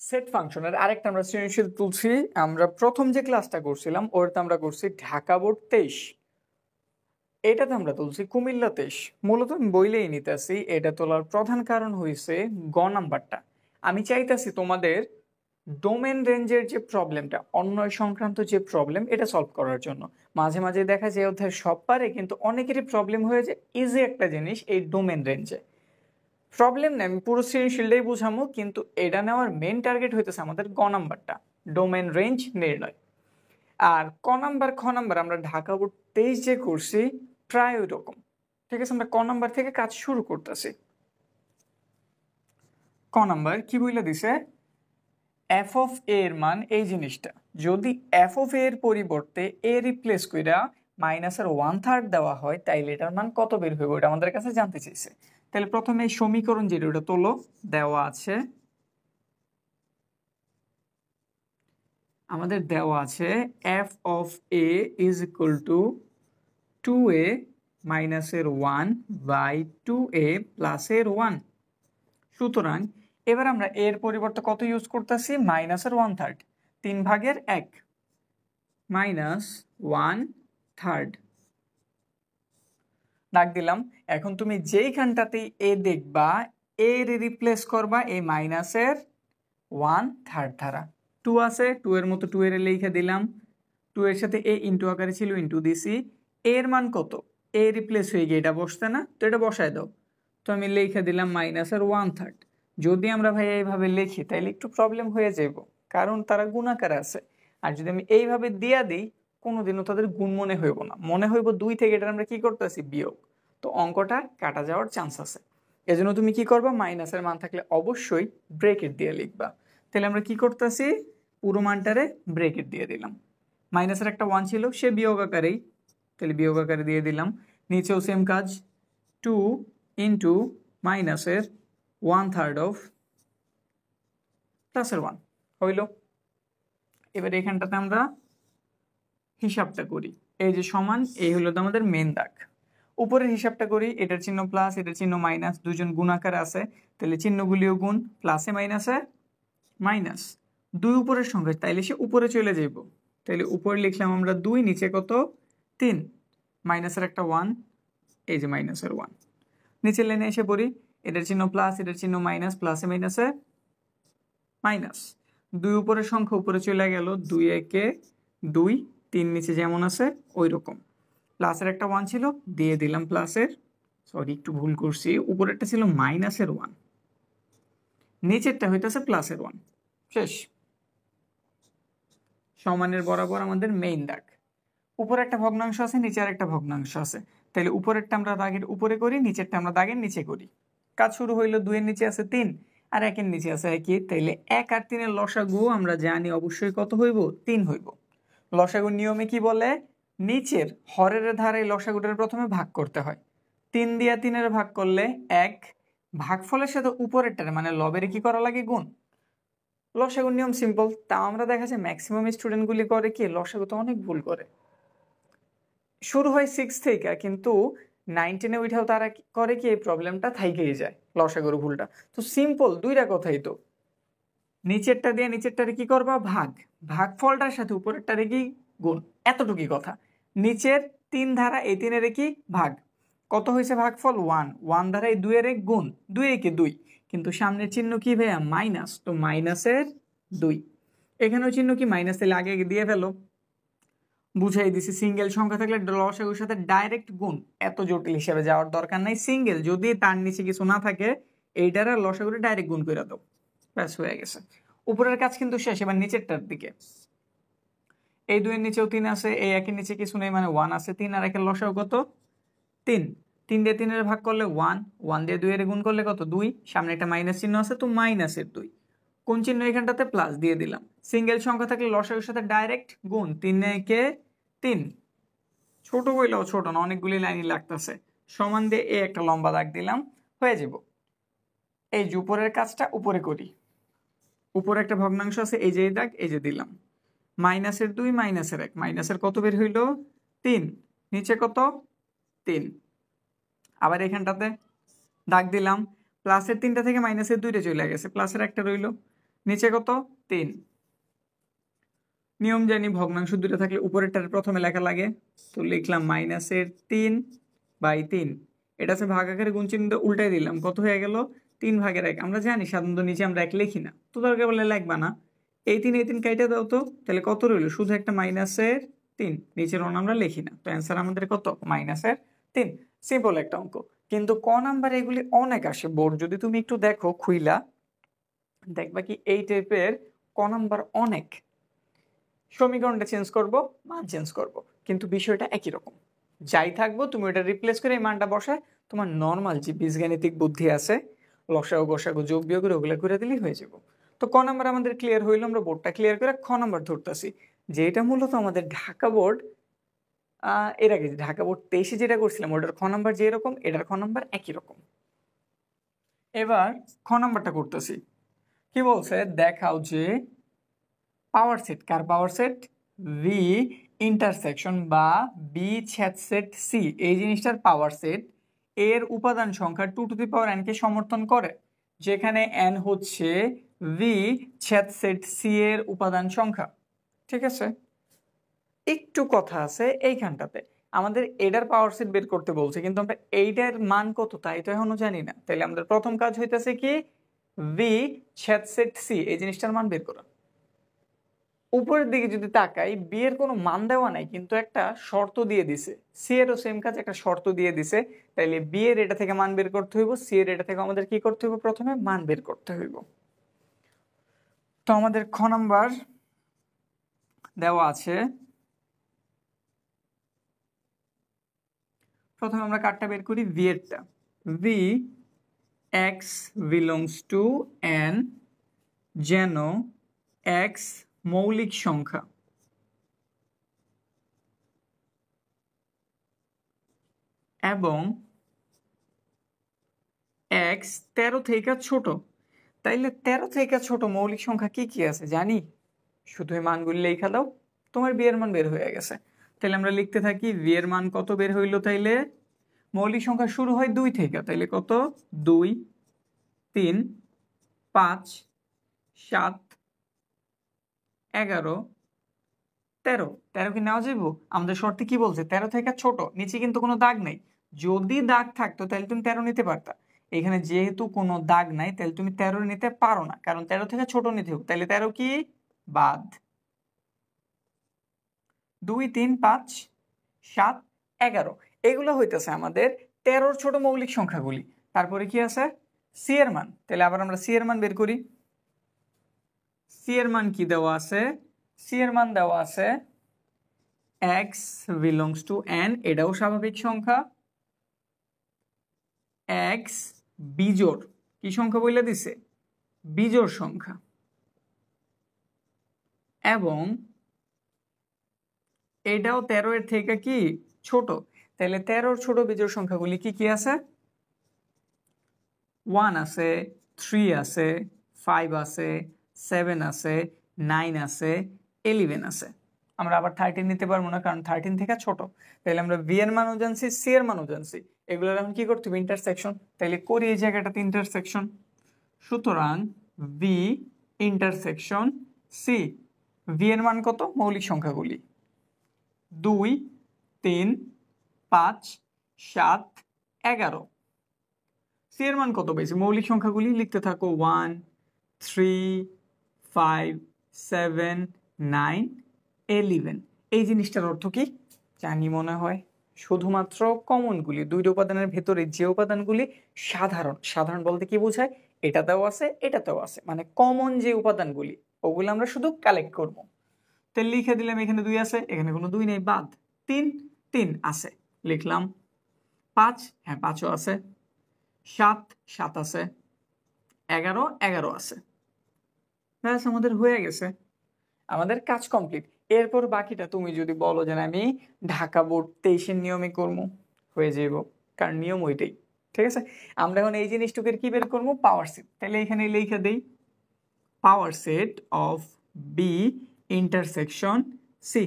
Set ফাংশনের আরেকটা আমরা সৃজনশীল তুলছি। আমরা প্রথম যে ক্লাসটা করছিলাম ওটাতে আমরা করছি ঢাকা বোর্ড 23, এটাতে আমরা তুলছি কুমিল্লা 23। মূলত আমি বইলেই নিতেছি, এটা তোলার প্রধান কারণ হয়েছে গ নাম্বারটা। আমি চাইতেছি তোমাদের ডোমেন রেঞ্জের যে প্রবলেমটা, অন্বয় সংক্রান্ত যে প্রবলেম, এটা সলভ করার জন্য। মাঝে মাঝে দেখা যায় অধ্যায় সব পারে কিন্তু অনেকেরই প্রবলেম হয়ে যায় ইজি একটা জিনিস এই ডোমেন রেঞ্জে। প্রবলেম নেই, আমি পুরো সৃজনশীলটাই বুঝামো, কিন্তু এটা নেওয়ার মেন টার্গেট হইতেছে আমাদের গ নাম্বারটা, ডোমেন রেঞ্জ নির্ণয়। আর ক নাম্বার খ নাম্বার আমরা ঢাকা বোর্ড 23 যে করছি প্রায় ওই রকম। ঠিক আছে, আমরা ক নাম্বার থেকে কাজ শুরু করতেছি। ক নাম্বার কি বইলা দিছে, এফ অফ এ এর মান এই জিনিসটা যদি এফ অফ এ এর পরিবর্তে এ রিপ্লেস কইরা মাইনাসের 1/3 দেওয়া হয় তাইলে এটার মান কত বের হইব, এটা আমাদের কাছে জানতে চাইছে। তাহলে প্রথমে এই সমীকরণ যেটা ওটা তোলো, দেওয়া আছে আমাদের, দেওয়া আছে F of A is equal to 2a মাইনাসের 1 বাই 2a প্লাসের 1। সুতরাং এবার আমরা এর পরিবর্তে কত ইউজ করতেছি, মাইনাসের 1/3, 3/1 মাইনাস 1/3 ডাক দিলাম। এখন তুমি যেইখানটাতেই এ দেখবা এর রিপ্লেস করবা এই মাইনাসের 1/3 দ্বারা। 2 আছে, 2 এর মতো 2 এর লিখে দিলাম, 2 এর সাথে এ ইন্টু আকারে ছিল ইন্টু দিছি। এর মান কত, এ রিপ্লেস হয়ে গিয়ে এটা বসতে না, তো এটা বসায় দাও। তো আমি লিখে দিলাম মাইনাসের 1/3। যদি আমরা ভাই এইভাবে লিখি তাহলে একটু প্রবলেম হয়ে যাব, কারণ তারা গুণাকারে আছে। আর যদি আমি এইভাবে দিয়া দিই কোনোদিনও তাদের গুণ মনে হইব না, মনে হইব 2 থেকে এটা আমরা কি করতেছি বিয়োগ, তো অঙ্কটা কাটা যাওয়ার চান্স আছে। এজন্য তুমি কি করবা, মাইনাসের মান থাকলে অবশ্যই ব্রেকেট দিয়ে লিখবা। তাহলে আমরা কি করতেছি, পুরো মানটারে ব্রেকেট দিয়ে দিলাম। মাইনাসের একটা 1 ছিল, সে বিয়োগ আকারেই, তাহলে বিয়োগ আকারে দিয়ে দিলাম। নিচেও সেম কাজ, 2 ইন্টু মাইনাসের 1/3 অফ প্লাসের 1 হইল। এবার এখানটাতে আমরা হিসাবটা করি, এই যে সমান, এই হলো তো আমাদের মেন দাগ। উপরের হিসাবটা করি, এটার চিহ্ন প্লাস, এটার চিহ্ন মাইনাস, দুজন গুণাকার আছে, তাহলে চিহ্নগুলিও গুণ, প্লাসে মাইনাসে মাইনাস। 2 উপরের সংখ্যা, তাইলে সে উপরে চলে যাইব, তাইলে উপরে লিখলাম আমরা 2, নিচে কত 3, মাইনাসের একটা 1, এই যে মাইনাসের 1। নিচের লাইনে এসে পড়ি, এটার চিহ্ন প্লাস, এটার চিহ্ন মাইনাস, প্লাসে মাইনাসে মাইনাস। 2 উপরের সংখ্যা উপরে চলে গেল, 2 একে 2, 3 নিচে যেমন আছে ওই রকম। প্লাসের একটা 1 ছিল, দিয়ে দিলাম প্লাসের, সরি একটু ভুল করছি, উপরেরটা ছিল মাইনাসের 1, নিচেরটা হইতেছে প্লাসের 1। শেষ। সমানের বরাবর আমাদের মেইন দাগ। উপরে একটা ভগ্নাংশ আছে, নিচে আর একটা ভগ্নাংশ আছে, তাহলে উপরেরটা আমরা দাগের উপরে করি, নিচেরটা আমরা দাগের নিচে করি। কাজ শুরু হইলো, 2 এর নিচে আছে 3 আর 1 এর নিচে আছে 1, তাইলে 1 আর 3 এর লসাগু আমরা জানি অবশ্যই কত হইব, 3 হইব। লসাগুর নিয়মে কি বলে, নিচের হরের ধারে লসাগুটার প্রথমে ভাগ করতে হয়। 3 দিয়া 3 এর ভাগ করলে 1, ভাগফলের সাথে উপরেরটারে মানে লবের কি করা লাগে, গুণ। লসাগুর নিয়ম সিম্পল, তা আমরা দেখা যায় ম্যাক্সিমাম স্টুডেন্টগুলি করে কি, লসাগুতে অনেক ভুল করে। শুরু হয় 6 থেকে, কিন্তু 9 10-এ উঠাও তারা করে কি, এই প্রবলেমটা থাইকেই যায়, লসাগুর ভুলটা। তো সিম্পল দুইটা কথাই তো, নিচেরটা দিয়ে নিচেরটারে কি করবা, ভাগ, ভাগফলটার সাথে উপরেরটারে কি, গুণ, এতটুকুই কথা। নিচের 3 ধারা এই 3 এর কি ভাগ, কত হয়েছে ভাগফল 1, 1 ধারা এই 2 এর গুণ, 2 একে 2, কিন্তু সামনের চিহ্ন কি ভাইয়া, মাইনাস, তো মাইনাসের 2। এখানেও চিহ্ন কি মাইনাস, তাহলে আগে দিয়ে ফেলো, বুঝাই দিছি। সিঙ্গেল সংখ্যা থাকলে লসাগুর সাথে ডাইরেক্ট গুণ, এত জটিল হিসাবে যাওয়ার দরকার নাই। সিঙ্গেল যদি তার নিচে কিছু না থাকে এইটার লসাগুরে ডাইরেক্ট গুণ করে দাও, ব্যাস হয়ে গেছে। উপরের কাজ কিন্তু শেষ, এবার নিচেরটার দিকে। এই 2 এর নিচেও 3 আছে, এই 1 এর নিচে কিছু নেই মানে 1 আছে, 3 আর 1 এর লসাগু কত, 3, 3 দিয়ে 3 এর ভাগ করলে 1, 1 দিয়ে 2 এর গুণ করলে কত, 2, সামনে একটা মাইনাস চিহ্ন আছে তো মাইনাসের 2, কোন চিহ্ন এখানটাতে, প্লাস দিয়ে দিলাম। সিঙ্গেল সংখ্যা থাকলে লসাগুর সাথে ডাইরেক্ট গুণ, 3 একে 3, ছোট বইলেও ছোট না, অনেকগুলি লাইনই লাগতেছে। সমান দিয়ে এ একটা লম্বা দাগ দিলাম, হয়ে যাব। এই যে উপরের কাজটা উপরে করি, উপরে একটা ভগ্নাংশ আছে, এই যে দাগ, এই যে দিলাম, মাইনাসের 2 মাইনাসের 1, মাইনাসের কত বের হইল 3, নিচে কত 3। আবার এখানটাতে দাগ দিলাম, প্লাসের 3টা থেকে মাইনাসের 2টা চলে গেছে, প্লাসের একটা রইল, নিচে কত 3। নিয়ম জানি ভগ্নাংশ দুটো থাকলে উপরেরটার প্রথমে লেখা লাগে, তো লিখলাম -3/3। এটা আছে ভাগ আকারে, গুণ চিহ্ন উল্টাই দিলাম, কত হয়ে গেল 3/1। আমরা জানি সাধারণত নিচে আমরা 1 লিখি না, তো দরকার বলে লিখবা না। এই 3 কাইটা দাও তো, তাহলে কত রইল, শুধু একটা -3, নিচের অন আমরা লিখি না, তো অ্যান্সার আমাদের কত -3। সিম্পল একটা অঙ্ক। কিন্তু ক নাম্বার এগুলি অনেক আসে বোর্ড, যদি তুমি একটু দেখো খুইলা দেখবা কি এই টাইপের ক নাম্বার অনেক। সমীকরণটা চেঞ্জ করব, মান চেঞ্জ করব, কিন্তু বিষয়টা একই রকম। যাই থাকবো তুমি ওটা রিপ্লেস করে এই মানটা বসায় তোমার নর্মাল যে বীজগাণিতিক বুদ্ধি আছে, লসাগু গসাগু যোগ বিয়োগ করে ওগুলো করে দিলেই হয়ে যাব। তো ক নাম্বার আমাদের ক্লিয়ার হইলো, আমরা বোর্ডটা ক্লিয়ার করে খ নাম্বার ধরতেছি, যে এটা মূলত আমাদের ঢাকা বোর্ড এর আগে ঢাকা বোর্ড 23-এ যেটা করছিলাম ওটার খ নাম্বার যে এরকম, এটার খ নাম্বার একই রকম। এবার খ নাম্বারটা করতেছি, কি বলছে দেখাও যে পাওয়ার সেট, কার পাওয়ার সেট, ভি ইন্টারসেকশন বা বি ছেদ সেট সি, এই জিনিসটার পাওয়ার সেট এর উপাদান সংখ্যা 2n কে সমর্থন করে, যেখানে n হচ্ছে ভি ছেদ সেট সি এর উপাদান সংখ্যা। ঠিক আছে, একটু কথা আছে এইখানটাতে, আমাদের এটার পাওয়ার সেট বের করতে বলছে, কিন্তু আমরা এইটার মান কত তাই তো এখনো জানি না। তাহলে আমাদের প্রথম কাজ হইতেছে কি, ভি ছেদ সেট সি এই জিনিসটার মান বের করা। উপরের দিকে যদি তাকাই, বি এর কোনো মান দেওয়া নাই, কিন্তু একটা শর্ত দিয়ে দিছে, সি এরও সেম কাজ, একটা শর্ত দিয়ে দিছে। তাইলে বি এর এটা থেকে মান বের করতে হইব, সি এর এটা থেকে আমাদের কি করতে হইব, প্রথমে মান বের করতে হইব। তো আমাদের খ নাম্বার দেওয়া আছে, প্রথমে আমরা কারটা বের করি, ভি এরটা, V X belongs to N, যেন এক্স মৌলিক সংখ্যা এবং এক্স 13 থেকে ছোট। তাইলে 13 থেকে ছোট মৌলিক সংখ্যা কি কি আছে জানি, শুধু এই মানগুলি লেখা দাও, তোমার বি এর মান বের হয়ে গেছে। তাহলে আমরা লিখতে থাকি, ভি এর মান কত বের হইল, তাইলে মৌলিক সংখ্যা শুরু হয় 2 থেকে, তাইলে কত 2, 3, 5, 7, 11, 13। 13 কি নেওয়া যাইব, আমাদের শর্তে কি বলছে 13 থেকে ছোট, নিচে কিন্তু কোনো দাগ নেই, যদি দাগ থাকতো তাহলে তুমি 13 নিতে পারতা, এখানে যেহেতু কোনো দাগ নাই তাহলে তুমি 13 নিতে পারো না, কারণ 13 থেকে ছোট নিতে হবে, তাহলে 13 কি বাদ। 2, 3, 5, 7, 11 এগুলো হইতেছে আমাদের 13-র ছোট মৌলিক সংখ্যাগুলি। তারপরে কি আছে, সি এর মান, তাহলে আবার আমরা সি এর মান বের করি। সি এর মান কি দেওয়া আছে, সি এর মান দেওয়া আছে x belongs to n, এটাও স্বাভাবিক সংখ্যা, x বিজোড়, কি সংখ্যা বলে দিছে, বিজোড় সংখ্যা, এবং এটাও 13 এর থেকে কি ছোট। তাহলে 13-র ছোট বিজোড় সংখ্যাগুলি কি কি আছে, 1 আছে, 3 আছে, 5 আছে, 7 আছে, 9 আছে, 11 আছে। আমরা আবার 13 নিতে পারবো না, কারণ 13 থেকে ছোট। তাহলে আমরা বি এর মানও জানছি, সি এর মানও জানছি, এগুলোর এখন কি করতে হবে, ইন্টারসেকশন। তাহলে করি এই জায়গাটাতে ইন্টারসেকশন, সুতরাং বি ইন্টারসেকশন সি, বি এর মান কত, মৌলিক সংখ্যাগুলি 2, 3, 5, 7, 11। সি এর মান কত পেয়েছি, মৌলিক সংখ্যাগুলি লিখতে থাকো, 1, 3, 5, 7, 9, 11। এই জিনিসটার অর্থ কি জানি মনে হয়, শুধুমাত্র কমনগুলি, দুইটা উপাদানের ভেতরে যে উপাদানগুলি সাধারণ, সাধারণ বলতে কি বোঝায়, এটাতেও আছে এটাতেও আছে, মানে কমন যে উপাদানগুলি ওগুলো আমরা শুধু কালেক্ট করব। তাহলে লিখে দিলাম, এখানে 2 আছে, এখানে কোনো 2 নেই, বাদ। 3, 3 আছে, লিখলাম। 5, হ্যাঁ 5ও আছে। 7, 7 আছে। 11, 11 আছে। ব্যাস আমাদের হয়ে গেছে, আমাদের কাজ কমপ্লিট। এরপর বাকিটা তুমি যদি বলো যে আমি ঢাকা বোর্ড 23-এর নিয়মে করবো, হয়ে যাব, কারণ নিয়ম ওইটাই। ঠিক আছে, আমরা এখন এই জিনিসটুকের কি বের করবো, পাওয়ার সেট। তাহলে এখানে লিখে দেই, power set of B intersection C.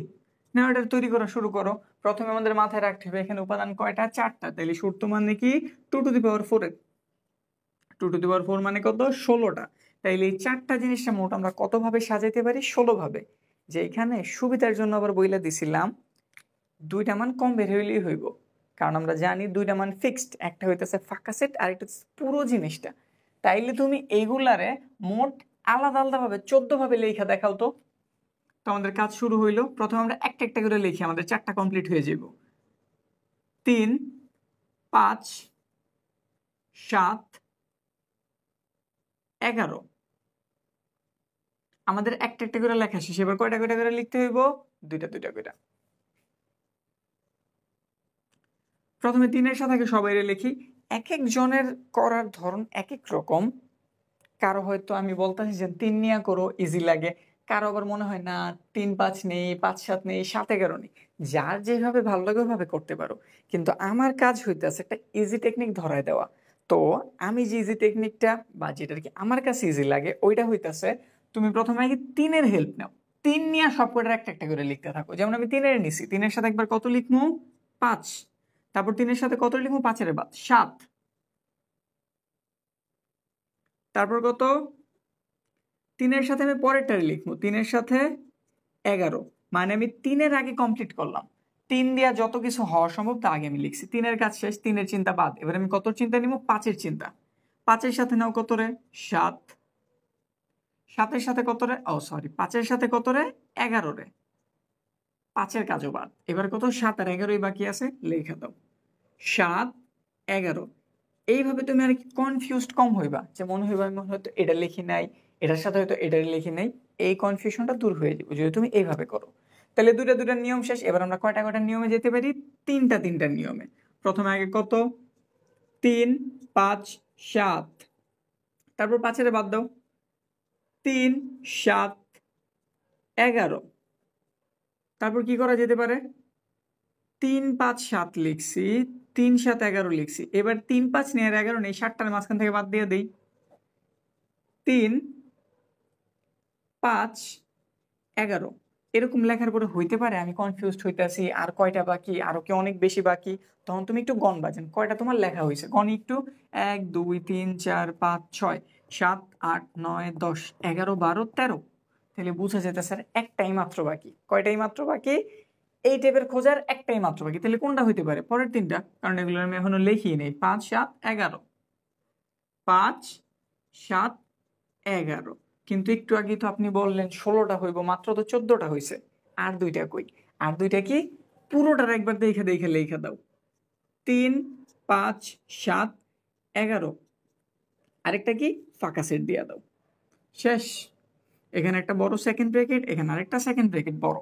না এটা তৈরি করা শুরু করো। প্রথমে আমাদের মাথায় রাখতে হবে এখানে উপাদান কয়টা, 4টা। তাহলে সূত্র মানে কি, 2 টু দি পাওয়ার 4 এর, 2 টু দি পাওয়ার 4 মানে কত, 16টা। তাইলে এই চারটা জিনিসটা মোট আমরা কতভাবে সাজাইতে পারি? 16 ভাবে। যে এখানে সুবিধার জন্য আবার বইলা দিছিলাম দুইটা মান কম বের হইলেই হইব, কারণ আমরা জানি দুইটা মান ফিক্সড, একটা হইতেছে ফাঁকা সেট আর একটা পুরো জিনিসটা। তাইলে তুমি এইগুলারে মোট আলাদা আলাদা ভাবে 14 ভাবে লেখা দেখাও তো। তো আমাদের কাজ শুরু হইলো, প্রথমে আমরা একটা একটা করে লিখি, আমাদের চারটা কমপ্লিট হয়ে যাব। 3, 5, 7, 11। আমাদের একটা একটা করে লেখা শেষ, এবার কয়টা কয়টা করে লিখতে হইব? দুইটা দুইটা করে। প্রথমে 3-এর সাথে সবাই লিখি। এক একজনের করার ধরন এক এক রকম। কারো হয়তো আমি বলতেছি যে 3 নিয়া করো, ইজি লাগে। কারো আবার মনে হয় না 3, 5 নেই, 5, 7 নেই, 7, 11 নেই। যার যেভাবে ভালো লাগে ওইভাবে করতে পারো, কিন্তু আমার কাজ হইতেছে একটা ইজি টেকনিক ধরায় দেওয়া। তো আমি যে ইজি টেকনিকটা বা যেটা কি আমার কাছে ইজি লাগে ওইটা হইতেছে, তুমি প্রথমে আগে 3-এর হেল্প নাও। 3 নিয়ে সবকটার একটা একটা করে লিখতে থাকো। যেমন আমি 3-এর নিছি, 3-এর সাথে একবার কত লিখবো? 5। তারপর 3-এর সাথে কত লিখবো? 5-এর বাদ 7। তারপর কত? 3-এর সাথে আমি পরেরটারে লিখবো, 3-এর সাথে 11। মানে আমি 3-এর আগে কমপ্লিট করলাম। 3 দিয়া যত কিছু হওয়া সম্ভব তা আগে আমি লিখছি। 3-এর কাজ শেষ, 3-এর চিন্তা বাদ। এবার আমি কত চিন্তা নিব? 5-এর চিন্তা। 5-এর সাথে নাও কত রে? 7। 7-এর সাথে কত রে? ও সরি, 5-এর সাথে কত রে? 11 রে। 5-এর কাজও বাদ। এবার কত? 7 আর 11ই বাকি আছে, লেখা দাও। 7, 11। এইভাবে তুমি আর কি কনফিউজড কম হইবা, যে মনে হইবা আমি হয়তো এটা লিখি নাই, এটার সাথে হয়তো এটা লিখি নাই। এই কনফিউশনটা দূর হয়ে যাবে যদি তুমি এইভাবে করো। তাহলে দুটা দুটা নিয়ম শেষ। এবার আমরা কয়টা কয়টা নিয়মে যেতে পারি? তিনটা তিনটা নিয়মে। প্রথমে আগে কত? 3, 5, 7। তারপর 5-এর বাদ দাও। 3, 7, 11। তারপর কি করা যেতে পারে? 3, 5, 7 লিখছি, 3, 7, 11 লিখছি। এবার 3, 5 নিয়ে 11 নেই, 7টার মাঝখান থেকে বাদ দিয়ে দেই। 3, 5, 11। এরকম লেখার পরে হইতে পারে আমি কনফিউজড হইতাছি আর কয়টা বাকি, আরো কি অনেক বেশি বাকি। তখন তুমি একটু গণ বাজেন, কয়টা তোমার লেখা হয়েছে গণ একটু। 1, 2, 3, 4, 5, 6, 7, 8, 9, 10, 11, 12, 13। তাহলে বুঝা যেতে স্যার একটাই মাত্র বাকি। কয়টাই মাত্র বাকি? এই টাইপের খোঁজার একটাই মাত্র বাকি। তাহলে কোনটা হইতে পারে? পরের তিনটা, কারণ এগুলো আমি এখনো লিখিয়ে নেই। 5, 7, 11। 5, 7, 11। কিন্তু একটু আগে তো আপনি বললেন 16টা হইব, মাত্র তো 14টা হয়েছে। আর দুইটা কই? আর দুইটা কি? পুরোটার একবার দেখে দেখে লেখা দাও। 3, 5, 7, 11। আরেকটা কি? ফাঁকা সেট দিয়ে দাও। শেষ। এখানে একটা বড় সেকেন্ড ব্র্যাকেট, এখানে আরেকটা সেকেন্ড ব্র্যাকেট বড়।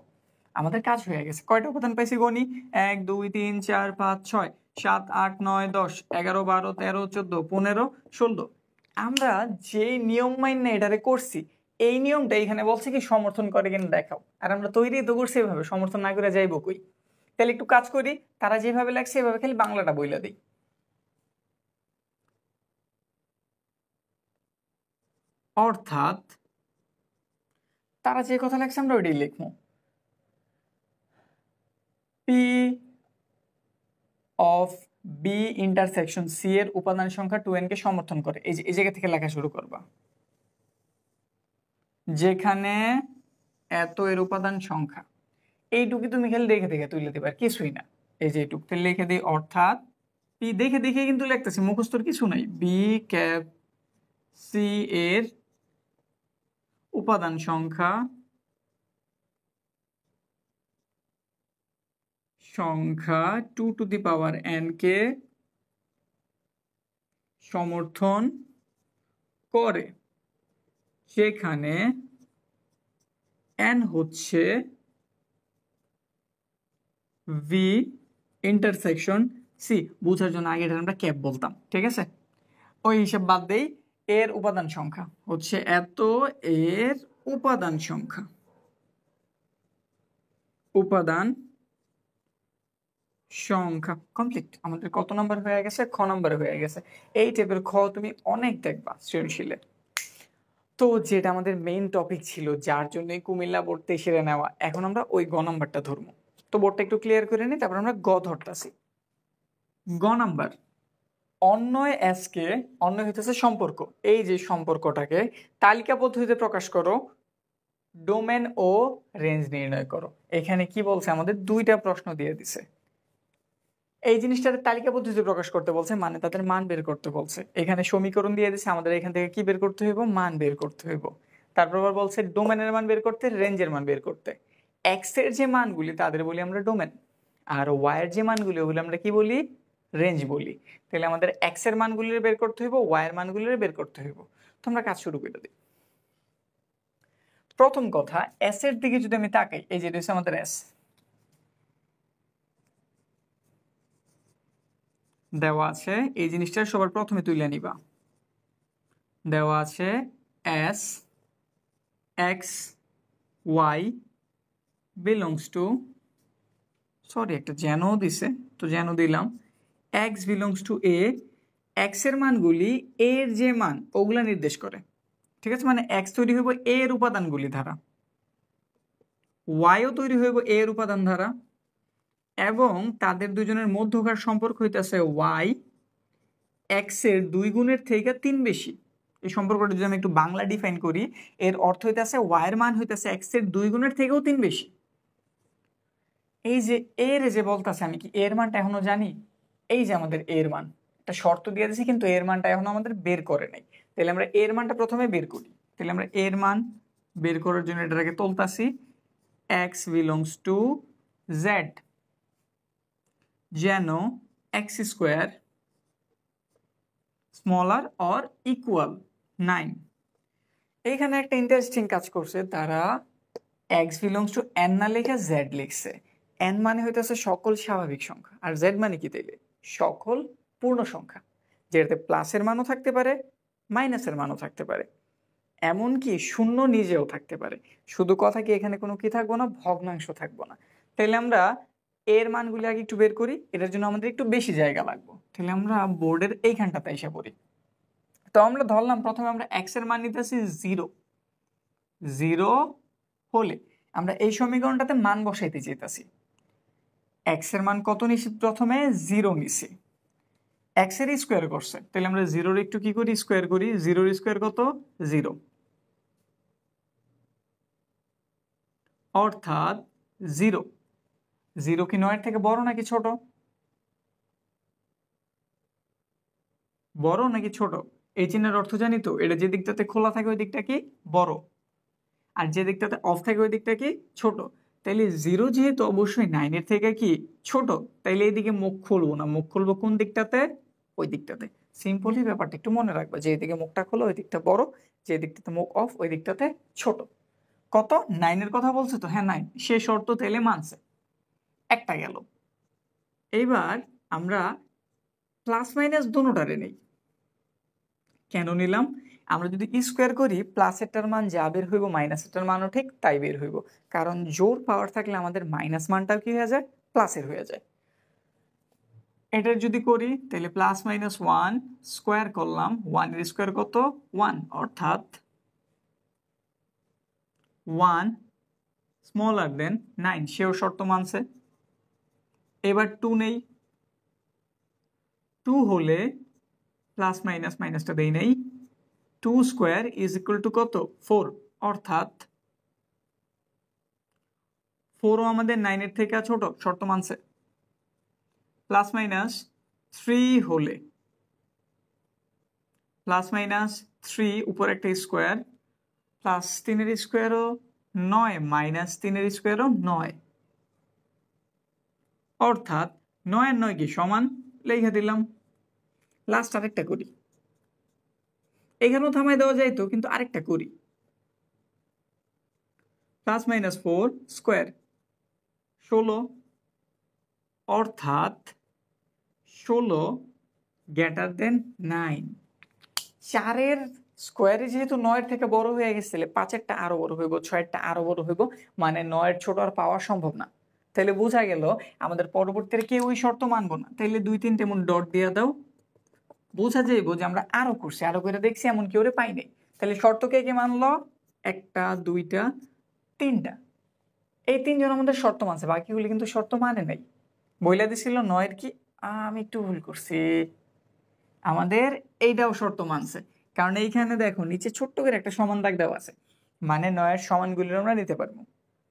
আমাদের কাজ হয়ে গেছে। কয়টা উপাদান পাইছি গণি? 1, 2, 3, 4, 5, 6, 7, 8, 9, 10, 11, 12, 13, 14, 15, 16। আমরা যে নিয়ম মাইনে এটারে করছি, এই নিয়মটা এখানে বলছে কি সমর্থন করে কিনা দেখাও। আর আমরা তৈরি তো করছি এভাবে, সমর্থন না করে যাইব কই? তাহলে একটু কাজ করি, তারা যেভাবে লাগছে এভাবে খালি বাংলাটা বইলা দিই। অর্থাৎ তারা যে কথা লাগছে আমরা ওইটাই লিখবো। P of B intersection C এর উপাদান সংখ্যা 2n কে সমর্থন করে। এই জায়গা থেকে লেখা শুরু করবা। যেখানে এত এর উপাদান সংখ্যা, এইটুকু তুমি খালি দেখে দেখে তুলে দিবে, আর কিছুই না। এই যে এইটুকু লিখে দিই, অর্থাৎ পি দেখে দেখে কিন্তু লিখতেছি, মুখস্থর কিছু নাই। বি ক্যাপ সি এর উপাদান সংখ্যা সংখ্যা 2 টু দি পাওয়ার n কে সমর্থন করে, যেখানে n হচ্ছে ভি ইন্টারসেকশন সি। বোঝার জন্য আগে আমরা ক্যাপ বলতাম, ঠিক আছে? ওই হিসাব বাদ দেই। এর উপাদান সংখ্যা হচ্ছে এত, এর উপাদান সংখ্যা, উপাদান সংখ্যা কমপ্লিট। আমাদের কত নম্বর হয়ে গেছে? খ নম্বরে হয়ে গেছে। এই টাইপের খ তুমি অনেক দেখবা সৃজনশীলে। তো যেটা আমাদের মেইন টপিক ছিল, যার জন্য কুমিল্লা বোর্ডতে সেরে নেওয়া, এখন আমরা ওই গ নাম্বারটা ধরবো। তো বোর্ডটা একটু ক্লিয়ার করে নিই, তারপর আমরা গ ধরতাছি। গ নাম্বার, অন্যয় এস কে, অন্যয় হইতেছে সম্পর্ক, এই যে সম্পর্কটাকে তালিকা পদ্ধতিতে প্রকাশ করো, ডোমেন ও রেঞ্জ নির্ণয় করো। এখানে কি বলছে, আমাদের দুইটা প্রশ্ন দিয়ে দিছে। এই জিনিসটাতে তালিকা পদ্ধতিতে প্রকাশ করতে বলছে, মানে তাদের মান বের করতে বলছে। এখানে সমীকরণ দিয়ে দিছে, আমাদের এখান থেকে কি বের করতে হইব, মান বের করতে হইব। তারপর আবার বলছে ডোমেনের মান বের করতে, রেঞ্জের মান বের করতে। এক্স এর যে মানগুলি তাদের বলি আমরা ডোমেন, আর ওয়াই এর যে মানগুলি ওগুলো আমরা কি বলি, রেঞ্জ বলি। তাহলে আমাদের এক্স এর মানগুলির বের করতে হইব, ওয়াই এর মানগুলির বের করতে হইব। তোমরা কাজ শুরু করে দিই। প্রথম কথা, এস এর দিকে যদি আমি তাকাই, এই যে রয়েছে আমাদের এস, দেওয়া আছে এই জিনিসটা সবার প্রথমে তুলে নিবা। দেওয়া আছে S X Y belongs to, sorry একটা যেন দিছে, তো যেন দিলাম, এক্স বিলংস টু এ। এক্স এর মানগুলি এর যে মান ওগুলা নির্দেশ করে, ঠিক আছে? মানে এক্স তৈরি হইব এ এর উপাদানগুলি দ্বারা, ওয়াইও তৈরি হইব এ এর উপাদান দ্বারা, এবং তাদের দুজনের মধ্যকার সম্পর্ক হইতেছে ওয়াই এক্স এর 2 গুণের থেকে 3 বেশি। এই সম্পর্কটা যদি আমি একটু বাংলা ডিফাইন করি, এর অর্থ হইতেছে ওয়াই এর মান হইতেছে এক্স এর 2 গুণের থেকেও 3 বেশি। এই যে এর যে বলতেছে, আমি কি এর মানটা এখনো জানি? এই যে আমাদের এর মান, একটা শর্ত দিয়ে দিয়েছি কিন্তু এর মানটা এখনো আমাদের বের করে নাই। তাহলে আমরা এর মানটা প্রথমে বের করি। তাহলে আমরা এর মান বের করার জন্য এটাকে তুলতাছি, এক্স বিলংস টু জেড যেন x square smaller or equal 9। এইখানে একটা ইন্টারেস্টিং কাজ করছে, তারা এক্স বিলংস টু এন না লিখে জেড লিখছে। এন মানে হইতেছে সকল স্বাভাবিক সংখ্যা, আর জেড মানে কি তাইলে সকল পূর্ণ সংখ্যা, যেটাতে প্লাসের মানও থাকতে পারে মাইনাসের মানও থাকতে পারে, এমনকি শূন্য নিজেও থাকতে পারে। শুধু কথা কি এখানে কোনো কি থাকবো না, ভগ্নাংশ থাকবো না। তাহলে আমরা এর মানগুলি আগে একটু বের করি, এটার জন্য আমাদের একটু বেশি জায়গা লাগবে। তাহলে আমরা বোর্ডের এইখানটাতে এসে পড়ি। তো আমরা ধরলাম প্রথমে আমরা এক্স এর মান নিতেছি 0। 0 হলে আমরা এই সমীকরণটাতে মান বসাইতে চাইতেছি। এক্স এর মান কত নিছি, প্রথমে 0 নিছি, এক্স এর স্কোয়ার করছে, তাহলে আমরা 0 একটু কি করি, স্কোয়ার করি। 0 স্কোয়ার কত, 0, অর্থাৎ 0। 0 কি 9 এর থেকে বড় নাকি ছোট? বড় নাকি ছোট? এই চিহ্নের অর্থ জানি তো, এটা যে দিকটাতে খোলা থাকে ওই দিকটা কি বড়, আর যে দিকটাতে অফ থাকে ওই দিকটা কি ছোট। তাইলে 0 যেহেতু অবশ্যই 9 এর থেকে কি ছোট, তাইলে এইদিকে মুখ খুলবো না, মুখ খুলবো কোন দিকটাতে, ওই দিকটাতে। সিম্পলি ব্যাপারটা একটু মনে রাখবো, যে এদিকে মুখটা খোলো ওই দিকটা বড়, যে দিকটাতে মুখ অফ ওই দিকটাতে ছোট। কত, 9 এর কথা বলছে তো, হ্যাঁ 9, সে শর্ত তাইলে মানছে, একটা গেল। এইবার আমরা প্লাস মাইনাস দুটোটারে নেই। কেন নিলাম, আমরা যদি স্কোয়ার করি প্লাসেরটার মান যা বের হইব মাইনাসেরটার মানও ঠিক তাই বের হইব, কারণ জোর পাওয়ার থাকলে আমাদের মাইনাস মানটাও কি হয়ে যায়, প্লাসের হয়ে যায়। এটার যদি করি তাহলে প্লাস মাইনাস 1 স্কোয়ার করলাম, 1 এর স্কোয়ার কত 1, অর্থাৎ 1 স্মলার দেন 9, সেও শর্ত মানছে। এবার 2 নেই, 2 হলে প্লাস মাইনাস, মাইনাসটা দেই নেই, 2 স্কোয়ার ইজ ইকুয়াল টু কত 4, অর্থাৎ 4ও আমাদের 9 এর থেকে ছোট, শর্ত মানছে। প্লাস মাইনাস 3 হলে, প্লাস মাইনাস 3 উপর একটা স্কোয়ার, প্লাস 3 এর স্কোয়ারও 9 মাইনাস 3 এর স্কোয়ারও 9, অর্থাৎ 9 আর 9 কি সমান, লেখা দিলাম। লাস্ট আরেকটা করি, এখানেও থামাই দেওয়া যাইতো কিন্তু আরেকটা করি। প্লাস মাইনাস 4 স্কোয়ার 16, অর্থাৎ 16 গ্রেটার দেন 9। 4-এর স্কোয়ারে যেহেতু 9-এর থেকে বড় হয়ে গেছিল, 5-এরটা আরো বড় হইব, 6-এরটা আরো বড় হইব, মানে 9-এর ছোট আর পাওয়া সম্ভব না। তাহলে বোঝা গেল আমাদের পরবর্তীতে কেউ ওই শর্ত মানবো না। তাইলে 2-3 এমন ডট দিয়ে দাও, বোঝা যাইব যে আমরা আরো করছি, আরো করে দেখছি, এমন কেউ পাই নাই। তাহলে শর্ত কে কে মানলো, 1টা 2টা 3টা, এই 3জন আমাদের শর্ত মানছে, বাকিগুলি কিন্তু শর্ত মানে নাই। বইলা দিছিল 9-এর কি, আমি একটু ভুল করছি, আমাদের এইটাও শর্ত মানছে, কারণ এইখানে দেখো নিচে ছোট্ট করে একটা সমান দাগ দেওয়া আছে, মানে 9-এর সমানগুলির আমরা নিতে পারবো।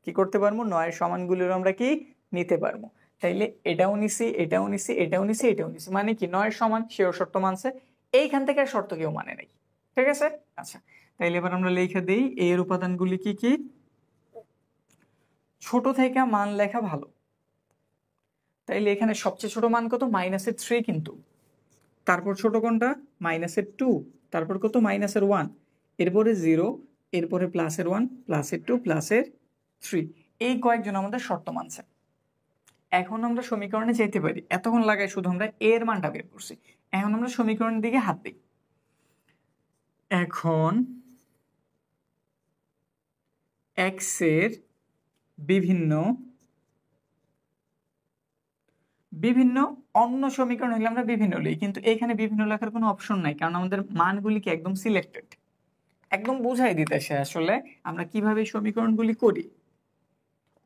কি করতে পারবো? 9-এর সমানগুলির আমরা কি নিতে পারবো। তাইলে এটাও নিছি, এটাও নিছি, এটাও নিছি, এটাও নিছি, মানে কি 9-এর সমান, সেও শর্ত মানছে। এইখান থেকে আর শর্ত কেউ মানে নাই। ঠিক আছে? আচ্ছা, তাইলে এবার আমরা লিখে দিই এর উপাদানগুলি কি কি। ছোট থেকে মান লেখা ভালো। তাইলে এখানে সবচেয়ে ছোট মান কত? -3 কিন্তু। তারপর ছোট কোনটা? -2। তারপর কত? -1। এরপরে 0, এরপরে +1, +2, +3। এই কয়েকজন আমাদের শর্ত মানছে। এখন আমরা সমীকরণে যেতে পারি। এতক্ষণ লাগায় শুধু আমরা এর মানটা বের করছি। এখন আমরা সমীকরণের দিকে হাত দিই। এখন x এর বিভিন্ন বিভিন্ন অন্য সমীকরণ হলে আমরা বিভিন্ন লিখি, কিন্তু এখানে বিভিন্ন লেখার কোনো অপশন নাই, কারণ আমাদের মানগুলি কি একদম সিলেক্টেড। একদম বুঝাই দিতেছে আসলে আমরা কিভাবে সমীকরণগুলি করি।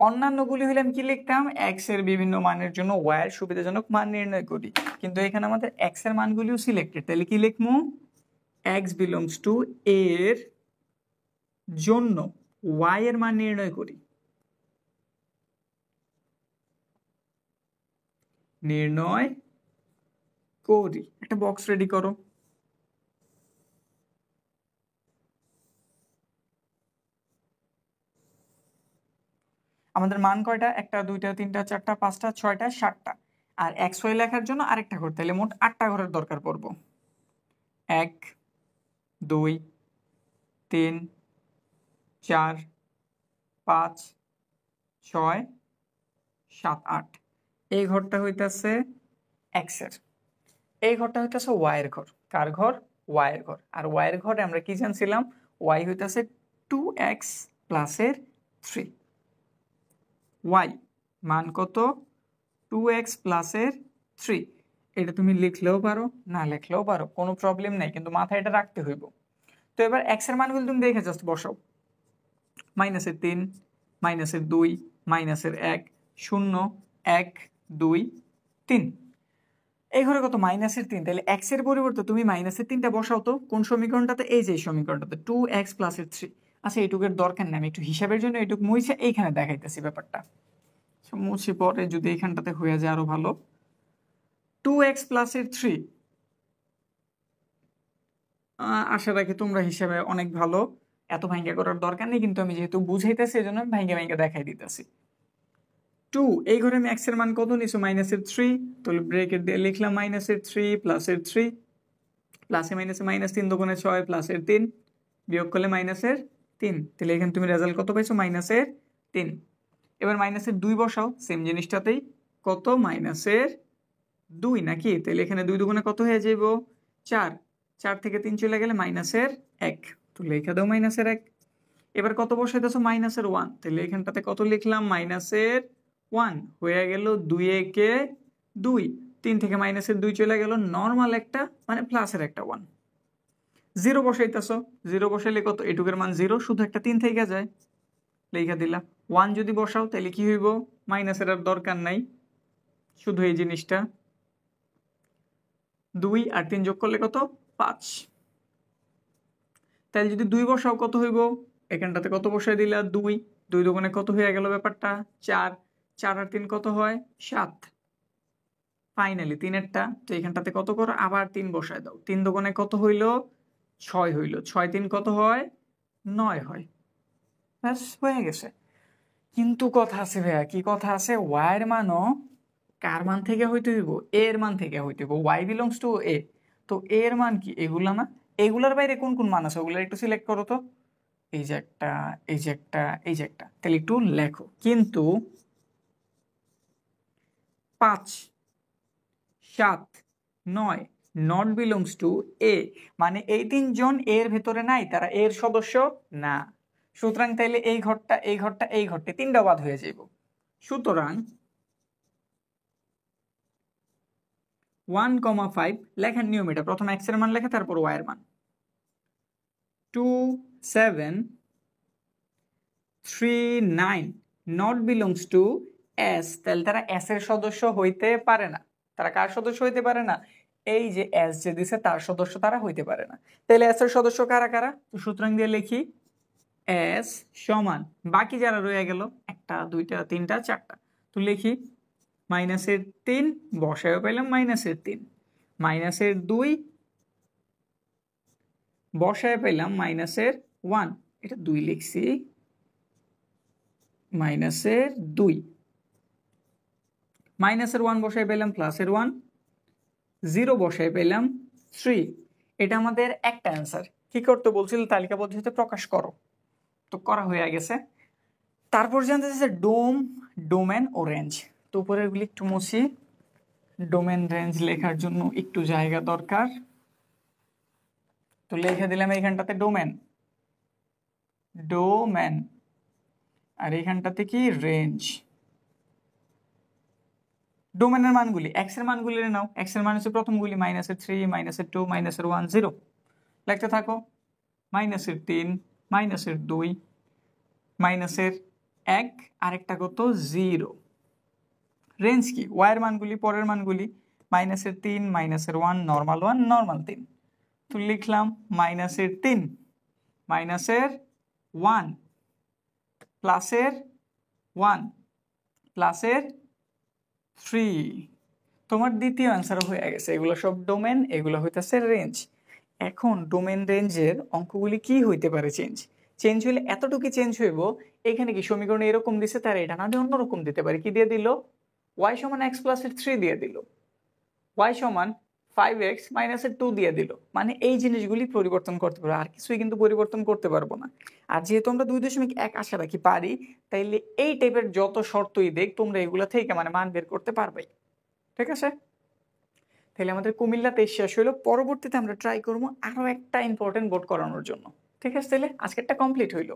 অন্যান্যগুলি হলে আমি কি লিখতাম? এক্স এর বিভিন্ন মানের জন্য ওয়াই এর সুবিধাজনক মান নির্ণয় করি, কিন্তু এখানে আমাদের এক্স এর মানগুলিও সিলেক্টেড। তাহলে কি লিখবো? এক্স বিলংস টু এর জন্য ওয়াই এর মান নির্ণয় করি। একটা বক্স রেডি করো। আমাদের মান কয়টা? 1টা 2টা 3টা 4টা 5টা 6টা 7টা। আর এক্স ওয়াই লেখার জন্য আরেকটা ঘর, তাহলে মোট 8টা ঘরের দরকার পড়বো। 1 2 3 4 5 6 7 8। এই ঘরটা হইতাছে এক্স এর, এই ঘরটা হইতাছে ওয়াই এর ঘর। কার ঘর? ওয়াই এর ঘর। আর ওয়াই এর ঘরে আমরা কি জানছিলাম? ওয়াই হইতাছে 2x প্লাসের 3। ওয়াই মান কত? 2x প্লাসের 3। এটা তুমি লিখলেও পারো, না লিখলেও পারো, কোনো প্রবলেম নাই, কিন্তু মাথায় এটা রাখতে হইব। তো এবার এক্স এর মানগুলো তুমি দেখে জাস্ট বসাও। -3, -2, -1, 0, 1, 2, 3। এই ঘরে কত? -3। তাহলে এক্স এর পরিবর্তে তুমি -3টা বসাও তো। কোন সমীকরণটাতে? এই যে সমীকরণটাতে 2x প্লাসের 3। আচ্ছা, এইটুকের দরকার নেই, আমি একটু হিসাবের জন্য এইটুকু মুছে এইখানে দেখাইতেছি ব্যাপারটা। মুছে পরে যদি এইখানটাতে হয়ে যায় আরো ভালো। 2x প্লাসের 3, আশা রাখি তোমরা হিসাবে অনেক ভালো, এত ভাঙ্গা করার দরকার নেই, কিন্তু আমি যেহেতু বুঝাইতেছি এই জন্য ভাঙ্গা ভাঙ্গা দেখাই দিতেছি। 2, এই ঘরে আমি x এর মান কত নিছো? -3। তাহলে ব্রেকেট দিয়ে লিখলাম -3 প্লাসের 3, প্লাসে মাইনাসে -3 দুগুণে 6 প্লাসের 3, বিয়োগ করলে -3। তাহলে এখানে তুমি রেজাল্ট কত পাইছো? -3। এবার -2 বসাও সেম জিনিসটাতেই। কত? -2 নাকি? তাহলে এখানে 2 দুগুণে কত হয়ে যাইব? 4। 4 থেকে 3 চলে গেলে -1। তো লেখা দাও -1। এবার কত বসাইতেছো? -1। তাহলে এখানটাতে কত লিখলাম? -1 হয়ে গেল 2 একে 2। 3 থেকে -2 চলে গেল, নর্মাল একটা মানে প্লাসের একটা 1। 0 বসাইতেছো, 0 বসাইলে কত? এটুকের মান 0, শুধু একটা 3 থেকে যায়, লেখা দিলাম। 1 যদি বসাও তাহলে কি হইব? মাইনাসের আর দরকার নাই, শুধু এই জিনিসটা 2 আর 3 যোগ করলে কত? 5। তাহলে যদি 2 বসাও কত হইব? এখানটাতে কত বসাই দিলা? 2। 2 দুগুণে কত হয়ে গেল ব্যাপারটা? 4। 4 আর 3 কত হয়? 7। ফাইনালি 3এরটা, তো এখানটাতে কত করো? আবার 3 বসায় দাও। 3 দুগুণে কত হইল? 6 হইল। 6 3 কত হয়? 9 হয়। ব্যাস হয়ে গেছে। কিন্তু কথা আছে ভাইয়া, কি কথা আছে? ওয়াই এর মানও কার মান থেকে হইতে হইব? এ এর মান থেকে হইতে হইব। ওয়াই বিলংস টু এ। তো এ এর মান কি? এগুলা না? এগুলার বাইরে কোন কোন মান আছে ওগুলা একটু সিলেক্ট করো তো। এই যে একটা, এই যে একটা, এই যে একটা, তাহলে একটু লেখো। কিন্তু 5, 7, 9 নট বিলংস টু এ, মানে এই 3জন এর ভেতরে নাই, তারা এর সদস্য না। সুতরাং তাইলে এই ঘরটা, এই ঘরটা, এই ঘরটা 3টা বাদ হয়ে যাইব। সুতরাং 1,5 লেখার নিয়ম এটা, প্রথম x এর মান লেখা তারপর y এর মান। 2, 7, 3, 9 নট বিলংস টু s, তাহলে তারা s এর সদস্য হইতে পারে না। তারা কার সদস্য হইতে পারে না? এই যে এস যে দিছে তার সদস্য তারা হইতে পারে না। তাহলে এস এর সদস্য কারা কারা? তো সুতরাং দিয়ে লিখি এস সমান বাকি যারা রয়ে গেল 1 2 3 4টা, তো লিখি মাইনাসের 3 বসায়ও পেলাম মাইনাসের 3, মাইনাসের 2 বসায় পেলাম মাইনাসের 1, এটা 2 লিখছি, মাইনাসের 2 মাইনাসের 1 বসায় পেলাম প্লাসের 1, 0 বসায় পেলাম 3। এটা আমাদের একটা অ্যান্সার। কি করতে বলছিল? তালিকা পদ্ধতিতে প্রকাশ করো, তো করা হয়ে গেছে। তারপর জানতে চাইছে ডোম, ডোমেন ও রেঞ্জ। তো উপরের গুলি একটু মুছি, ডোমেন রেঞ্জ লেখার জন্য একটু জায়গা দরকার, তো লিখে দিলাম এইখানটাতে ডোমেন, ডোমেন, আর এইখানটাতে কি রেঞ্জ। ডোমেনের মানগুলি এক্স এর মানগুলি নাও, এক্স এর মান হচ্ছে প্রথমগুলি মাইনাসের 3 মাইনাসের 2 মাইনাসের 1 0, লিখতে থাকো মাইনাসের 3 মাইনাসের 2 মাইনাসের 1 আরেকটা কত 0। রেঞ্জ কি? ওয়াই এর মানগুলি পরের মানগুলি মাইনাসের 3 মাইনাসের 1 নর্মাল 1 নর্মাল 3, তো লিখলাম মাইনাসের 3 মাইনাসের 1 প্লাসের 1 প্লাসের 3। তোমার দ্বিতীয় অ্যান্সার হয়ে গেছে। এগুলো সব ডোমেন, এগুলো হইতেছে রেঞ্জ। এখন ডোমেন রেঞ্জের অঙ্কগুলি কি হইতে পারে চেঞ্জ? চেঞ্জ হইলে এতটুকু চেঞ্জ হইব, এখানে কি সমীকরণ এরকম দিছে তার এটা না দিয়ে অন্যরকম দিতে পারে। কি দিয়ে দিল? y সমান x প্লাসের 3 দিয়ে দিল, y সমান 5x মাইনাসের 2 দিয়ে দিল। মানে এই জিনিসগুলি পরিবর্তন করতে পারবো, আর কিছুই কিন্তু পরিবর্তন করতে পারবো না। আর যেহেতু আমরা 2.1 আশা রাখি পারি, তাইলে এই টাইপের যত শর্তই দেখ তোমরা এগুলা থেকে মানে মান বের করতে পারবে। ঠিক আছে? তাহলে আমাদের কুমিল্লাতে শেষ হলো। পরবর্তীতে আমরা ট্রাই করবো আরো একটা ইম্পর্টেন্ট বোর্ড করানোর জন্য। ঠিক আছে? তাহলে আজকেরটা কমপ্লিট হইলো।